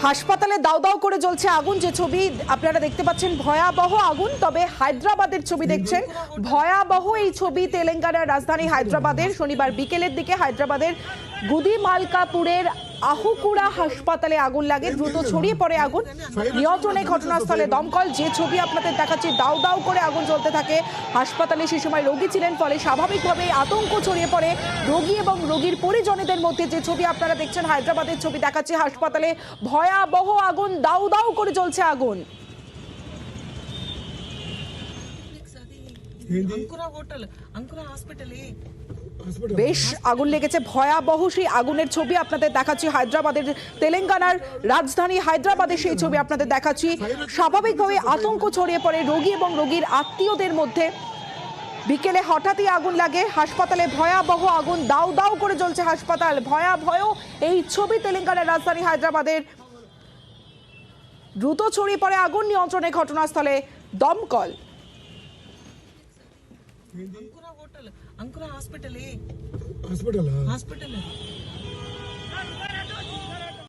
হাসপাতালে দাউ দাউ করে জ্বলছে আগুন, যে ছবি আপনারা দেখতে পাচ্ছেন ভয়াবহ আগুন। তবে হায়দ্রাবাদের ছবি দেখছেন, ভয়াবহ এই ছবি তেলেঙ্গানার রাজধানী হায়দ্রাবাদের। শনিবার বিকেলের দিকে হায়দ্রাবাদের গুদিমালকাপুরের আহুকুড়া হাসপাতালে আগুন লাগে, দ্রুত ছড়িয়ে পড়ে আগুন। নিয়ন্ত্রণে ঘটনাস্থলে দমকল। যে ছবি আপনাদের দেখাচ্ছি, দাউ দাউ করে আগুন জ্বলতে থাকে। হাসপাতালে সে সময় রোগী ছিলেন, ফলে স্বাভাবিকভাবেই আতঙ্ক ছড়িয়ে পড়ে রোগী এবং রোগীর পরিজনদের মধ্যে। যে ছবি আপনারা দেখছেন হায়দ্রাবাদের ছবি দেখাচ্ছি, হাসপাতালে ভয়াবহ আগুন, দাউ দাউ করে জ্বলছে আগুন। বেশ আগুন লেগেছে, ভয়াবহ সেই আগুনের ছবি আপনাদের দেখাচ্ছি হায়দ্রাবাদের, তেলেঙ্গানার রাজধানী হায়দ্রাবাদের সেই ছবি আপনাদের দেখাচ্ছি। স্বাভাবিকভাবে আতঙ্ক ছড়িয়ে পড়ে রোগী এবং রোগীর আত্মীয়দের মধ্যে। বিকেলে হঠাৎই আগুন লাগে হাসপাতালে, ভয়াবহ আগুন, দাউ দাউ করে জ্বলছে হাসপাতাল। ভয়াবহ এই ছবি তেলেঙ্গানার রাজধানী হায়দ্রাবাদের। দ্রুত ছড়িয়ে পড়ে আগুন, নিয়ন্ত্রণে ঘটনাস্থলে দমকল। अंकुरा हॉस्पिटल है।